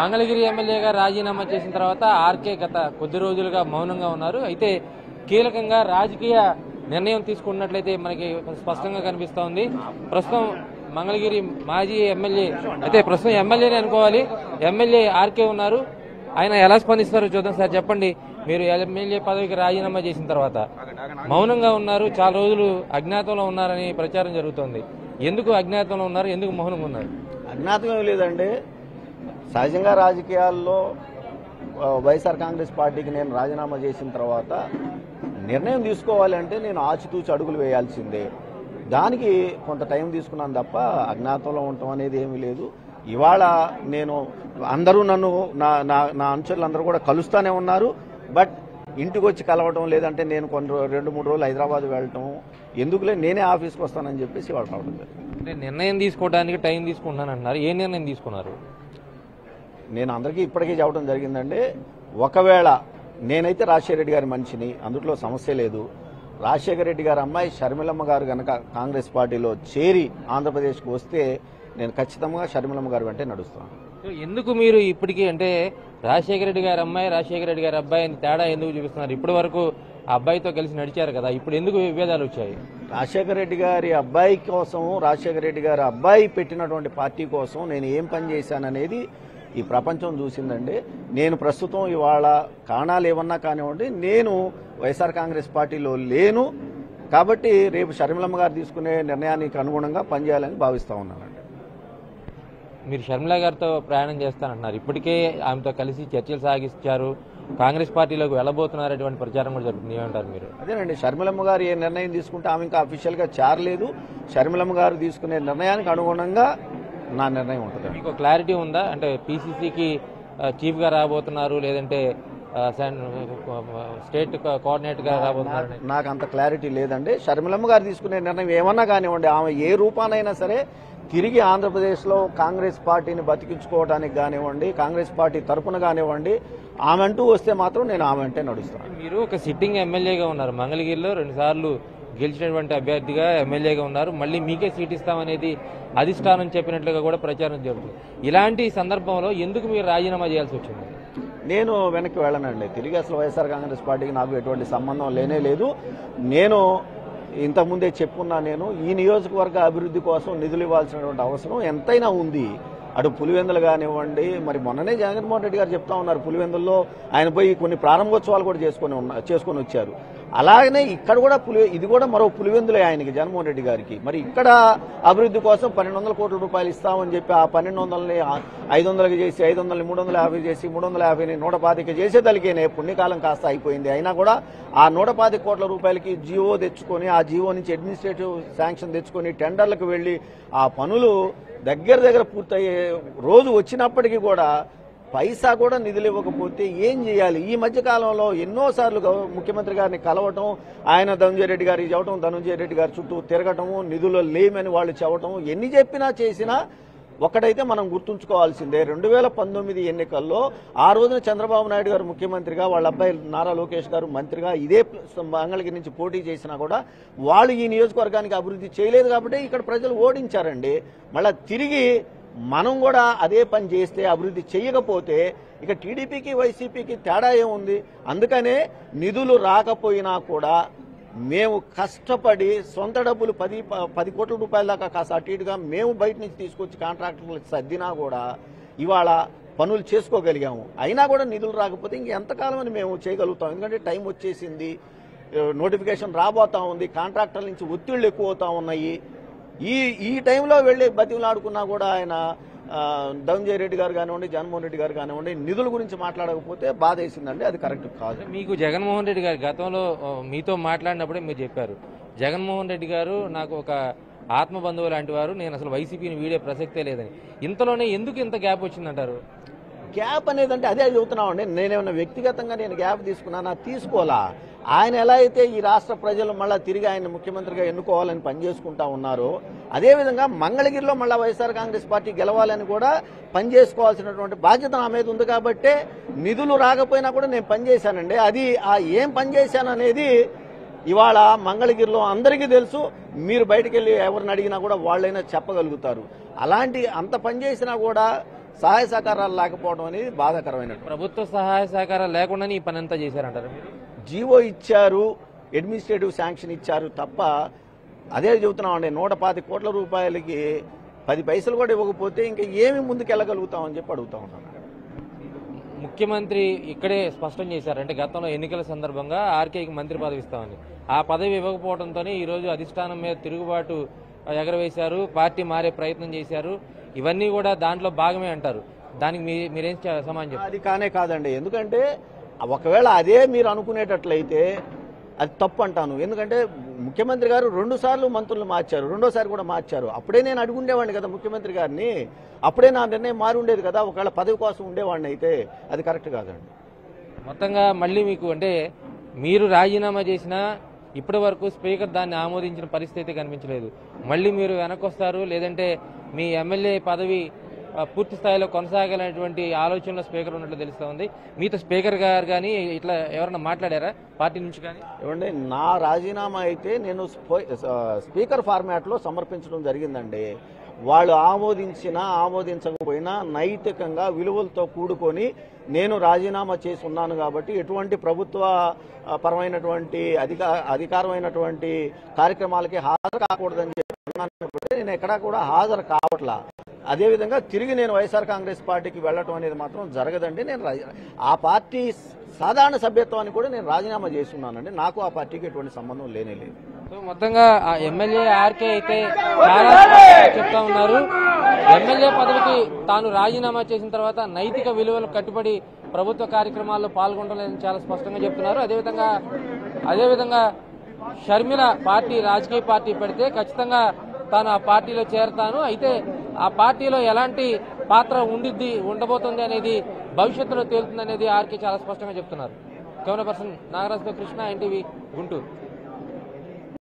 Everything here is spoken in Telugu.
మంగళగిరి ఎమ్మెల్యేగా రాజీనామా చేసిన తర్వాత ఆర్కే గత కొద్ది రోజులుగా మౌనంగా ఉన్నారు. అయితే కీలకంగా రాజకీయ నిర్ణయం తీసుకున్నట్లయితే మనకి స్పష్టంగా కనిపిస్తోంది. ప్రస్తుతం మంగళగిరి మాజీ ఎమ్మెల్యే, అయితే ప్రస్తుతం ఎమ్మెల్యేనే అనుకోవాలి, ఎమ్మెల్యే ఆర్కే ఉన్నారు. ఆయన ఎలా స్పందిస్తారో చూద్దాం. సార్ చెప్పండి, మీరు ఎమ్మెల్యే పదవికి రాజీనామా చేసిన తర్వాత మౌనంగా ఉన్నారు, చాలా రోజులు అజ్ఞాతంలో ఉన్నారని ప్రచారం జరుగుతోంది. ఎందుకు అజ్ఞాతంలో ఉన్నారు, ఎందుకు మౌనంగా ఉన్నారు? అజ్ఞాతం లేదండి. సహజంగా రాజకీయాల్లో వైఎస్ఆర్ కాంగ్రెస్ పార్టీకి నేను రాజీనామా చేసిన తర్వాత నిర్ణయం తీసుకోవాలంటే నేను ఆచితూచి అడుగులు వేయాల్సిందే. దానికి కొంత టైం తీసుకున్నాను తప్ప అజ్ఞాతంలో ఉండటం అనేది ఏమీ లేదు. ఇవాళ నేను అందరూ నన్ను నా అనుచరులు అందరూ కూడా కలుస్తూనే ఉన్నారు. బట్ ఇంటికి వచ్చి కలవటం, లేదంటే నేను కొన్ని 2-3 రోజులు హైదరాబాద్ వెళ్ళటం ఎందుకులే, నేనే ఆఫీస్కి వస్తానని చెప్పేసి ఇవాళ రావడం జరిగింది. అంటే నిర్ణయం తీసుకోవడానికి టైం తీసుకుంటున్నాను అంటున్నారు. ఏ నిర్ణయం తీసుకున్నారు? నేను అందరికీ ఇప్పటికే చెప్పడం జరిగిందండి. ఒకవేళ నేనైతే రాజశేఖర రెడ్డి గారి మనిషిని, అందులో సమస్య లేదు. రాజశేఖర రెడ్డి గారి అమ్మాయి షర్మిలమ్మ గారు కనుక కాంగ్రెస్ పార్టీలో చేరి ఆంధ్రప్రదేశ్కి వస్తే నేను ఖచ్చితంగా షర్మిలమ్మ గారు వెంటే నడుస్తాను. ఎందుకు మీరు ఇప్పటికీ, అంటే రాజశేఖర రెడ్డి గారి అమ్మాయి, రాజశేఖర రెడ్డి గారి అబ్బాయి అని తేడా ఎందుకు చూపిస్తున్నారు? ఇప్పటి వరకు ఆ అబ్బాయితో కలిసి నడిచారు కదా, ఇప్పుడు ఎందుకు విభేదాలు వచ్చాయి? రాజశేఖర రెడ్డి గారి అబ్బాయి కోసం, రాజశేఖర రెడ్డి గారి అబ్బాయి పెట్టినటువంటి పార్టీ కోసం నేను ఏం పని చేశాననేది ఈ ప్రపంచం చూసిందండి. నేను ప్రస్తుతం ఇవాళ కారణాలు ఏమన్నా కానివ్వండి, నేను వైఎస్ఆర్ కాంగ్రెస్ పార్టీలో లేను. కాబట్టి రేపు షర్మిలమ్మ గారు తీసుకునే నిర్ణయానికి అనుగుణంగా పనిచేయాలని భావిస్తా ఉన్నానండి. మీరు షర్మిల గారితో ప్రయాణం చేస్తానంటున్నారు. ఇప్పటికే ఆమెతో కలిసి చర్చలు సాగిస్తారు, కాంగ్రెస్ పార్టీలోకి వెళ్ళబోతున్నారటువంటి ప్రచారం కూడా జరుగుతుంది. ఏమంటారు మీరు? అదేనండి, షర్మిలమ్మ గారు ఏ నిర్ణయం తీసుకుంటే ఆమె ఇంకా అఫీషియల్గా చేరలేదు. షర్మిలమ్మ గారు తీసుకునే నిర్ణయానికి అనుగుణంగా నా నిర్ణయం ఉంటుంది. మీకు క్లారిటీ ఉందా? అంటే పీసీసీకి చీఫ్గా రాబోతున్నారు, లేదంటే స్టేట్ కోఆర్డినేటర్గా రాబోతున్నారు? నాకు అంత క్లారిటీ లేదండి. షర్మిలమ్మ గారు తీసుకునే నిర్ణయం ఏమన్నా కానివ్వండి, ఆమె ఏ రూపానైనా సరే తిరిగి ఆంధ్రప్రదేశ్లో కాంగ్రెస్ పార్టీని బతికించుకోవడానికి కానివ్వండి, కాంగ్రెస్ పార్టీ తరఫున కానివ్వండి, ఆమె అంటూ వస్తే మాత్రం నేను ఆమె అంటే నడుస్తాను. మీరు ఒక సిట్టింగ్ ఎమ్మెల్యేగా ఉన్నారు, మంగళగిరిలో 2 సార్లు గెలిచినటువంటి అభ్యర్థిగా ఎమ్మెల్యేగా ఉన్నారు. మళ్ళీ మీకే సీట్ ఇస్తామనేది అధిష్టానం చెప్పినట్లుగా కూడా ప్రచారం జరుగుతుంది. ఇలాంటి సందర్భంలో ఎందుకు మీరు రాజీనామా చేయాల్సి వచ్చింది? నేను వెనక్కి వెళ్ళనండి. తిరిగి అసలు వైఎస్ఆర్ కాంగ్రెస్ పార్టీకి నాకు ఎటువంటి సంబంధం లేనే లేదు. నేను ఇంతకుముందే చెప్పుకున్నా, నేను ఈ నియోజకవర్గ అభివృద్ధి కోసం నిధులు ఇవ్వాల్సినటువంటి అవసరం ఎంతైనా ఉంది. అటు పులివెందులు కానివ్వండి, మరి మొన్ననే జగన్మోహన్ రెడ్డి గారు చెప్తా ఉన్నారు, పులివెందుల్లో ఆయన పోయి కొన్ని ప్రారంభోత్సవాలు కూడా చేసుకొని వచ్చారు. అలాగనే ఇక్కడ కూడా ఇది కూడా మరో పులివెందులే ఆయనకి, జగన్మోహన్ రెడ్డి గారికి. మరి ఇక్కడ అభివృద్ధి కోసం 1200 కోట్ల రూపాయలు ఇస్తామని చెప్పి ఆ 1200ని 500కి చేసి, 500ని 350 చేసి, 350ని 125 చేసేదలికేనే పుణ్యకాలం కాస్త అయిపోయింది. అయినా కూడా ఆ 125 కోట్ల రూపాయలకి జీవో తెచ్చుకొని, ఆ జీవో నుంచి అడ్మినిస్ట్రేటివ్ శాంక్షన్ తెచ్చుకొని టెండర్లకు వెళ్లి ఆ పనులు దగ్గర పూర్తయ్యే రోజు వచ్చినప్పటికీ కూడా పైసా కూడా నిధులు ఇవ్వకపోతే ఏం చేయాలి? ఈ మధ్య కాలంలో ఎన్నోసార్లు ముఖ్యమంత్రి గారిని కలవటం, ఆయన ధనంజయ రెడ్డి గారికి చెప్పడం, ధనంజయ రెడ్డి గారి చుట్టూ తిరగటము, నిధులు లేమని వాళ్ళు చెప్పటం, ఎన్ని చెప్పినా చేసినా ఒకటైతే మనం గుర్తుంచుకోవాల్సిందే, 2019 ఎన్నికల్లో ఆ రోజున చంద్రబాబు నాయుడు గారు ముఖ్యమంత్రిగా, వాళ్ళ అబ్బాయి నారా లోకేష్ గారు మంత్రిగా ఇదే మంగళగిరి నుంచి పోటీ చేసినా కూడా వాళ్ళు ఈ నియోజకవర్గానికి అభివృద్ధి చేయలేదు. కాబట్టి ఇక్కడ ప్రజలు ఓడించారండి. మళ్ళా తిరిగి మనం కూడా అదే పని చేస్తే, అభివృద్ధి చేయకపోతే ఇక టీడీపీకి వైసీపీకి తేడా ఏముంది? అందుకనే నిధులు రాకపోయినా కూడా మేము కష్టపడి సొంత డబ్బులు 10 కోట్ల రూపాయల దాకా కాస్త అటు ఇటుగా మేము బయట నుంచి తీసుకొచ్చి కాంట్రాక్టర్లకు సర్దినా కూడా ఇవాళ పనులు చేసుకోగలిగాము. అయినా కూడా నిధులు రాకపోతే ఇంకెంతకాలం అని మేము చేయగలుగుతాం? ఎందుకంటే టైం వచ్చేసింది, నోటిఫికేషన్ రాబోతా ఉంది, కాంట్రాక్టర్ల నుంచి ఒత్తిళ్లు ఎక్కువ అవుతా ఉన్నాయి. ఈ టైంలో వెళ్ళి బతిమలాడుకున్నా కూడా ఆయన ధనంజయ రెడ్డి గారు కానివ్వండి, జగన్మోహన్ రెడ్డి గారు కానివ్వండి, నిధుల గురించి మాట్లాడకపోతే బాధ వేసిందండి. అది కరెక్ట్ కాదు. మీకు జగన్మోహన్ రెడ్డి గారు గతంలో మీతో మాట్లాడినప్పుడే మీరు చెప్పారు, జగన్మోహన్ రెడ్డి గారు నాకు ఒక ఆత్మ బంధువు లాంటి వారు, నేను అసలు వైసీపీని వీడే ప్రసక్తే లేదని. ఇంతలోనే ఎందుకు ఇంత గ్యాప్ వచ్చిందంటారు? గ్యాప్ అనేదంటే అదే చెబుతున్నామండి. నేనేమన్నా వ్యక్తిగతంగా నేను గ్యాప్ తీసుకున్నానా? తీసుకోవాలా? ఆయన ఎలా అయితే ఈ రాష్ట్ర ప్రజలు మళ్ళీ తిరిగి ఆయన ముఖ్యమంత్రిగా ఎన్నుకోవాలని పనిచేసుకుంటా ఉన్నారో, అదేవిధంగా మంగళగిరిలో మళ్ళీ వైఎస్ఆర్ కాంగ్రెస్ పార్టీ గెలవాలని కూడా పనిచేసుకోవాల్సినటువంటి బాధ్యత నా మీద ఉంది. కాబట్టి నిధులు రాకపోయినా కూడా నేను పనిచేశానండి. అది ఏం పనిచేశాను అనేది ఇవాళ మంగళగిరిలో అందరికీ తెలుసు. మీరు బయటకు వెళ్ళి ఎవరిని అడిగినా కూడా వాళ్ళైనా చెప్పగలుగుతారు. అలాంటి అంత పనిచేసినా కూడా సహాయ సహకారాలు లేకపోవడం అనేది బాధాకరమైన. ప్రభుత్వ సహాయ సహకారాలు లేకుండానే ఈ పని అంతా చేశారంటారు మీరు? జీవో ఇచ్చారు, అడ్మినిస్ట్రేటివ్ శాంక్షన్ ఇచ్చారు తప్ప, అదే చెబుతున్నామండి, 125 కోట్ల రూపాయలకి 10 పైసలు కూడా ఇవ్వకపోతే ఇంకా ఏమి ముందుకెళ్ళగలుగుతామని చెప్పి అడుగుతా ఉన్నాను. ముఖ్యమంత్రి ఇక్కడే స్పష్టం చేశారు, అంటే గతంలో ఎన్నికల సందర్భంగా ఆర్కేకి మంత్రి పదవి ఇస్తామని. ఆ పదవి ఇవ్వకపోవడంతో ఈరోజు అధిష్టానం మీద తిరుగుబాటు ఎగరవేశారు, పార్టీ మారే ప్రయత్నం చేశారు. ఇవన్నీ కూడా దాంట్లో భాగమే అంటారు. దానికి మీరేం సమాధానం చెప్తారు? అది కానే కాదండి. ఎందుకంటే ఒకవేళ అదే మీరు అనుకునేటట్లయితే అది తప్పు అంటాను. ఎందుకంటే ముఖ్యమంత్రి గారు 2 సార్లు మంత్రులు మార్చారు, 2వ సారి కూడా మార్చారు. అప్పుడే నేను అడుగుండేవాడిని కదా ముఖ్యమంత్రి గారిని, అప్పుడే నా నిర్ణయం మారి ఉండేది కదా. ఒకవేళ పదవి కోసం ఉండేవాడిని అయితే అది కరెక్ట్ కాదండి. మొత్తంగా మళ్ళీ మీకు అంటే మీరు రాజీనామా చేసినా ఇప్పటి వరకు స్పీకర్ దాన్ని ఆమోదించిన పరిస్థితి కనిపించలేదు. మళ్ళీ మీరు వెనక్కొస్తారు, లేదంటే మీ ఎమ్మెల్యే పదవి పూర్తి స్థాయిలో కొనసాగాలనేటువంటి ఆలోచనలో స్పీకర్ ఉన్నట్లు తెలుస్తూ ఉంది. మీతో స్పీకర్ గారు కానీ ఇట్లా ఎవరన్నా మాట్లాడారా పార్టీ నుంచి కానీ? ఏమండి, నా రాజీనామా అయితే నేను స్పీకర్ ఫార్మాట్లో సమర్పించడం జరిగిందండి. వాళ్ళు ఆమోదించినా ఆమోదించకపోయినా నైతికంగా విలువలతో కూడుకొని నేను రాజీనామా చేసి ఉన్నాను కాబట్టి ఎటువంటి ప్రభుత్వ పరమైనటువంటి అధికారమైనటువంటి కార్యక్రమాలకి హాజరు కాకూడదని చెప్పి నేను ఎక్కడా కూడా హాజరు కావట్లా. అదేవిధంగా తిరిగి నేను వైఎస్ఆర్ కాంగ్రెస్ పార్టీకి వెళ్ళటం అనేది మాత్రం జరగదండి. నేను ఆ పార్టీ సాధారణ సభ్యత్వాన్ని కూడా నేను రాజీనామా చేస్తున్నానండి. నాకు ఆ పార్టీకి ఎటువంటి సంబంధం లేనే లేదు. సో మొత్తంగా ఆ ఎమ్మెల్యే ఆర్కే అయితే చాలా చెప్తా ఉన్నారు, ఎమ్మెల్యే పదవికి తాను రాజీనామా చేసిన తర్వాత నైతిక విలువలకు కట్టుబడి ప్రభుత్వ కార్యక్రమాల్లో పాల్గొనలేదని చాలా స్పష్టంగా చెప్తున్నారు. అదేవిధంగా షర్మిల పార్టీ రాజకీయ పార్టీ పెడితే ఖచ్చితంగా తాను ఆ పార్టీలో చేరతాను, అయితే ఆ పార్టీలో ఎలాంటి పాత్ర ఉండబోతుంది అనేది భవిష్యత్తులో తేలుతుంది అనేది ఆర్కే చాలా స్పష్టంగా చెప్తున్నారు. కెమెరా పర్సన్ నాగరాజుతో కృష్ణ, ఎన్టీవీ, గుంటూరు.